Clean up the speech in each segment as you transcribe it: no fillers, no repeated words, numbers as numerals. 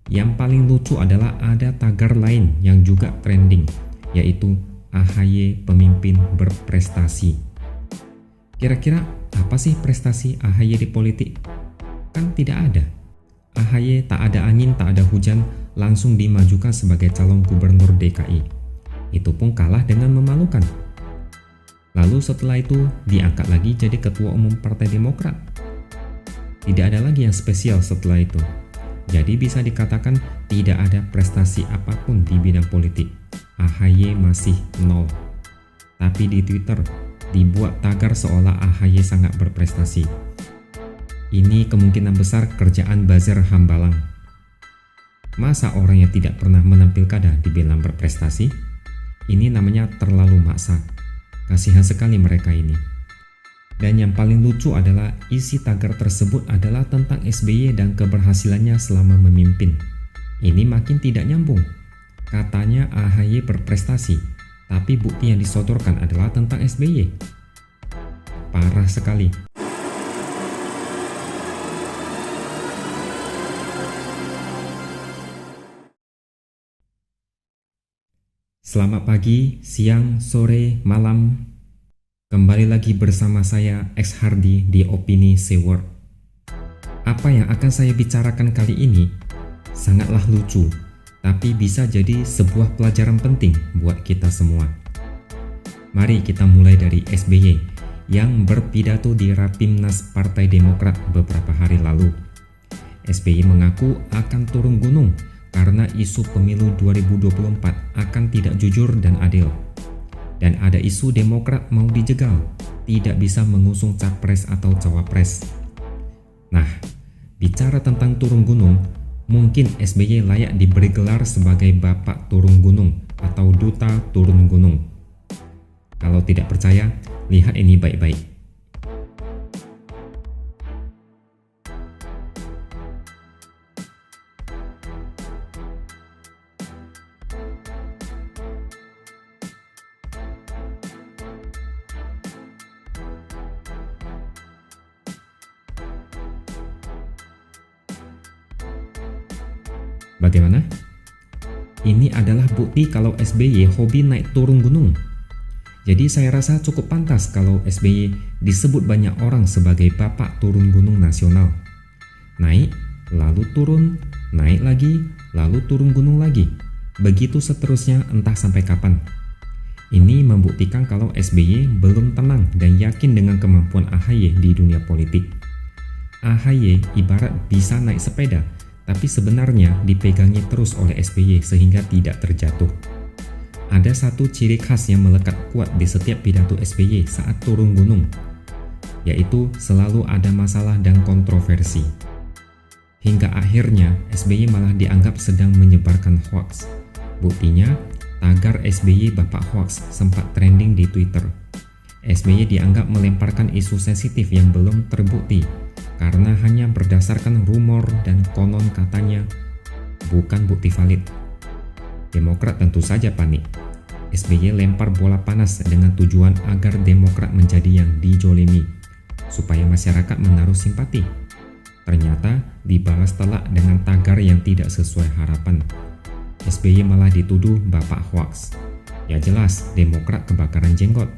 Yang paling lucu adalah ada tagar lain yang juga trending, yaitu AHY pemimpin berprestasi. Kira-kira apa sih prestasi AHY di politik? Kan tidak ada. AHY tak ada angin, tak ada hujan, langsung dimajukan sebagai calon gubernur DKI. Itu pun kalah dengan memalukan. Lalu setelah itu diangkat lagi jadi ketua umum Partai Demokrat. Tidak ada lagi yang spesial setelah itu. Jadi bisa dikatakan tidak ada prestasi apapun di bidang politik. AHY masih nol. Tapi di Twitter dibuat tagar seolah AHY sangat berprestasi. Ini kemungkinan besar kerjaan buzzer Hambalang. Masa orang yang tidak pernah menang pilkada dibilang berprestasi? Ini namanya terlalu maksa. Kasihan sekali mereka ini. Dan yang paling lucu adalah isi tagar tersebut adalah tentang SBY dan keberhasilannya selama memimpin. Ini makin tidak nyambung. Katanya AHY berprestasi, tapi bukti yang disodorkan adalah tentang SBY. Parah sekali. Selamat pagi, siang, sore, malam. Kembali lagi bersama saya X Hardy di Opini Seward. Apa yang akan saya bicarakan kali ini sangatlah lucu, tapi bisa jadi sebuah pelajaran penting buat kita semua. Mari kita mulai dari SBY yang berpidato di Rapimnas Partai Demokrat beberapa hari lalu. SBY mengaku akan turun gunung karena isu pemilu 2024 akan tidak jujur dan adil. Dan ada isu Demokrat mau dijegal, tidak bisa mengusung capres atau cawapres. Nah, bicara tentang turun gunung, mungkin SBY layak diberi gelar sebagai Bapak Turun Gunung atau Duta Turun Gunung. Kalau tidak percaya, lihat ini baik-baik. Bagaimana? Ini adalah bukti kalau SBY hobi naik turun gunung. Jadi saya rasa cukup pantas kalau SBY disebut banyak orang sebagai Bapak Turun Gunung Nasional. Naik, lalu turun, naik lagi, lalu turun gunung lagi. Begitu seterusnya entah sampai kapan. Ini membuktikan kalau SBY belum tenang dan yakin dengan kemampuan AHY di dunia politik. AHY ibarat bisa naik sepeda, tapi sebenarnya dipegangi terus oleh SBY sehingga tidak terjatuh. Ada satu ciri khas yang melekat kuat di setiap pidato SBY saat turun gunung, yaitu selalu ada masalah dan kontroversi. Hingga akhirnya SBY malah dianggap sedang menyebarkan hoax. Buktinya, tagar SBY Bapak Hoax sempat trending di Twitter. SBY dianggap melemparkan isu sensitif yang belum terbukti karena hanya berdasarkan rumor dan konon katanya, bukan bukti valid. Demokrat tentu saja panik. SBY lempar bola panas dengan tujuan agar Demokrat menjadi yang dijolimi, supaya masyarakat menaruh simpati. Ternyata dibalas telak dengan tagar yang tidak sesuai harapan. SBY malah dituduh Bapak Hoax. Ya jelas, Demokrat kebakaran jenggot.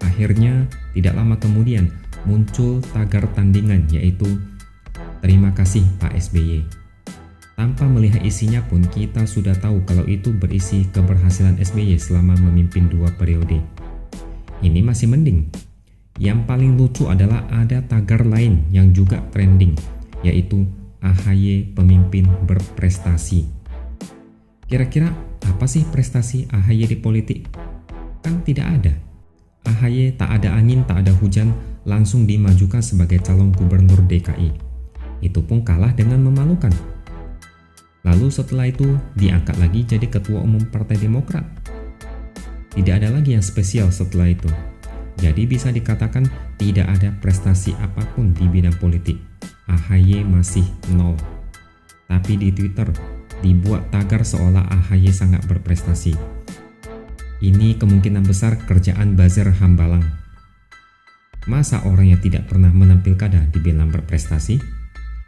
Akhirnya, tidak lama kemudian, muncul tagar tandingan yaitu "Terima kasih Pak SBY". Tanpa melihat isinya pun kita sudah tahu kalau itu berisi keberhasilan SBY selama memimpin 2 periode. Ini masih mending. Yang paling lucu adalah ada tagar lain yang juga trending, yaitu AHY pemimpin berprestasi. Kira-kira apa sih prestasi AHY di politik? Kan tidak ada. AHY tak ada angin, tak ada hujan, langsung dimajukan sebagai calon gubernur DKI. Itu pun kalah dengan memalukan. Lalu setelah itu diangkat lagi jadi ketua umum Partai Demokrat. Tidak ada lagi yang spesial setelah itu. Jadi bisa dikatakan tidak ada prestasi apapun di bidang politik. AHY masih nol. Tapi di Twitter dibuat tagar seolah AHY sangat berprestasi. Ini kemungkinan besar kerjaan buzzer Hambalang. Masa orang yang tidak pernah menang pilkada dibilang berprestasi?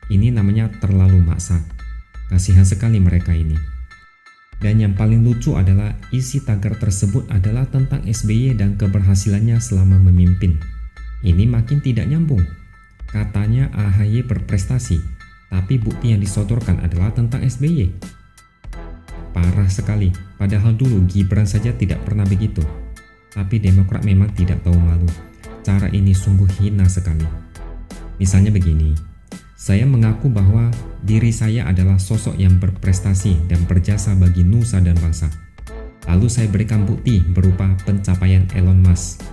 Ini namanya terlalu maksa. Kasihan sekali mereka ini. Dan yang paling lucu adalah isi tagar tersebut adalah tentang SBY dan keberhasilannya selama memimpin. Ini makin tidak nyambung. Katanya AHY berprestasi, tapi bukti yang disodorkan adalah tentang SBY. Parah sekali, padahal dulu Gibran saja tidak pernah begitu. Tapi Demokrat memang tidak tahu malu. Cara ini sungguh hina sekali. Misalnya begini, saya mengaku bahwa diri saya adalah sosok yang berprestasi dan berjasa bagi nusa dan bangsa. Lalu saya berikan bukti berupa pencapaian Elon Musk.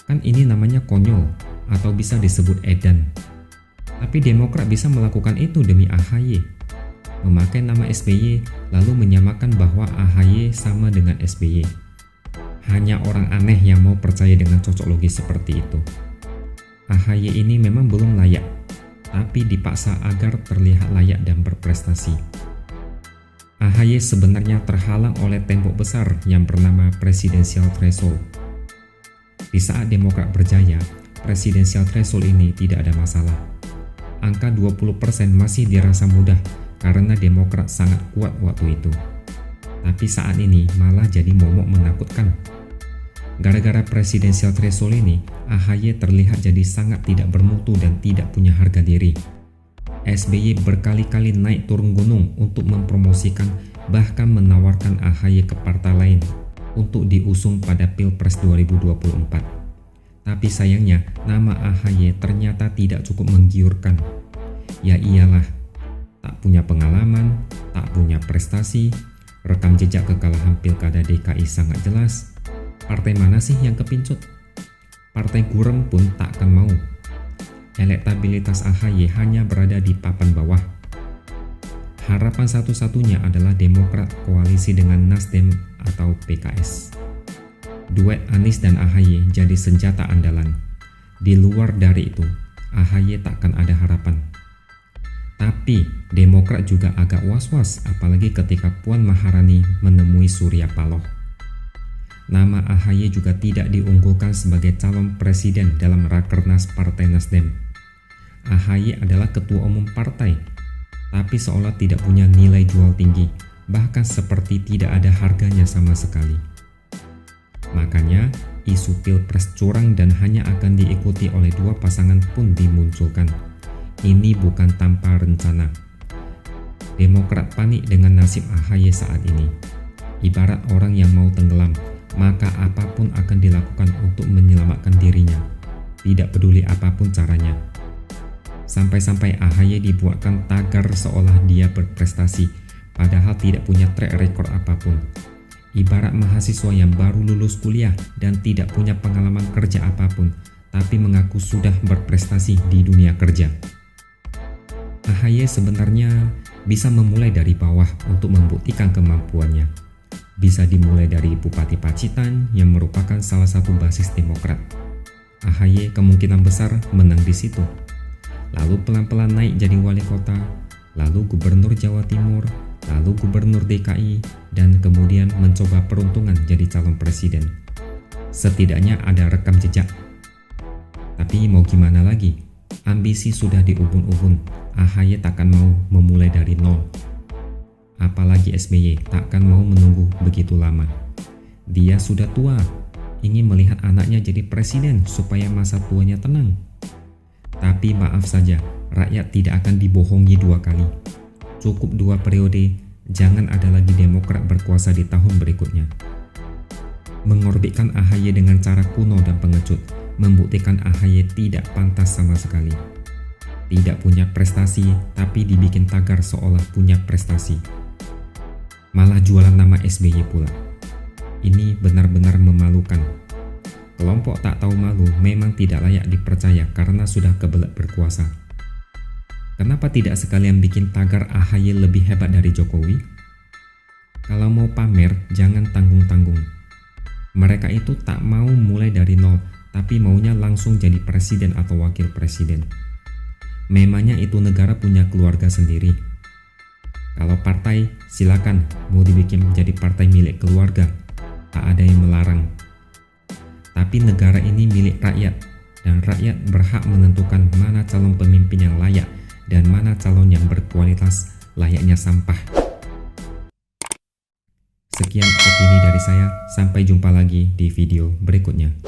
Kan ini namanya konyol atau bisa disebut edan. Tapi Demokrat bisa melakukan itu demi AHY. Memakai nama SBY lalu menyamakan bahwa AHY sama dengan SBY. Hanya orang aneh yang mau percaya dengan cocok logis seperti itu. AHY ini memang belum layak, tapi dipaksa agar terlihat layak dan berprestasi. AHY sebenarnya terhalang oleh tembok besar yang bernama Presidential Threshold. Di saat Demokrat berjaya, Presidential Threshold ini tidak ada masalah. Angka 20% masih dirasa mudah karena Demokrat sangat kuat waktu itu. Tapi saat ini malah jadi momok menakutkan. Gara-gara Presidential Threshold ini, AHY terlihat jadi sangat tidak bermutu dan tidak punya harga diri. SBY berkali-kali naik turun gunung untuk mempromosikan bahkan menawarkan AHY ke partai lain untuk diusung pada Pilpres 2024. Tapi sayangnya nama AHY ternyata tidak cukup menggiurkan. Ya iyalah, tak punya pengalaman, tak punya prestasi, rekam jejak kekalahan Pilkada DKI sangat jelas. Partai mana sih yang kepincut? Partai gurem pun tak akan mau. Elektabilitas AHY hanya berada di papan bawah. Harapan satu-satunya adalah Demokrat koalisi dengan Nasdem atau PKS. Duet Anies dan AHY jadi senjata andalan. Di luar dari itu, AHY takkan ada harapan. Tapi Demokrat juga agak was-was apalagi ketika Puan Maharani menemui Surya Paloh. Nama AHY juga tidak diunggulkan sebagai calon presiden dalam Rakernas Partai Nasdem. AHY adalah ketua umum partai, tapi seolah tidak punya nilai jual tinggi, bahkan seperti tidak ada harganya sama sekali. Makanya, isu Pilpres curang dan hanya akan diikuti oleh dua pasangan pun dimunculkan. Ini bukan tanpa rencana. Demokrat panik dengan nasib AHY saat ini. Ibarat orang yang mau tenggelam, maka apapun akan dilakukan untuk menyelamatkan dirinya, tidak peduli apapun caranya. Sampai-sampai AHY dibuatkan tagar seolah dia berprestasi, padahal tidak punya track record apapun. Ibarat mahasiswa yang baru lulus kuliah dan tidak punya pengalaman kerja apapun, tapi mengaku sudah berprestasi di dunia kerja. AHY sebenarnya bisa memulai dari bawah untuk membuktikan kemampuannya. Bisa dimulai dari Bupati Pacitan yang merupakan salah satu basis Demokrat. AHY kemungkinan besar menang di situ. Lalu pelan-pelan naik jadi wali kota, lalu gubernur Jawa Timur, lalu gubernur DKI, dan kemudian mencoba peruntungan jadi calon presiden. Setidaknya ada rekam jejak. Tapi mau gimana lagi? Ambisi sudah diubun-ubun. AHY takkan mau memulai dari nol. Apalagi SBY takkan mau menunggu begitu lama. Dia sudah tua, ingin melihat anaknya jadi presiden supaya masa tuanya tenang. Tapi maaf saja, rakyat tidak akan dibohongi dua kali. Cukup 2 periode, jangan ada lagi Demokrat berkuasa di tahun berikutnya. Mengorbitkan AHY dengan cara kuno dan pengecut, membuktikan AHY tidak pantas sama sekali. Tidak punya prestasi, tapi dibikin tagar seolah punya prestasi. Malah jualan nama SBY pula. Ini benar-benar memalukan. Kelompok tak tahu malu memang tidak layak dipercaya karena sudah kebelet berkuasa. Kenapa tidak sekalian bikin tagar AHY lebih hebat dari Jokowi? Kalau mau pamer, jangan tanggung-tanggung. Mereka itu tak mau mulai dari nol, tapi maunya langsung jadi presiden atau wakil presiden. Memangnya itu negara punya keluarga sendiri. Kalau partai, silakan mau dibikin menjadi partai milik keluarga, tak ada yang melarang. Tapi negara ini milik rakyat, dan rakyat berhak menentukan mana calon pemimpin yang layak dan mana calon yang berkualitas layaknya sampah. Sekian opini dari saya, sampai jumpa lagi di video berikutnya.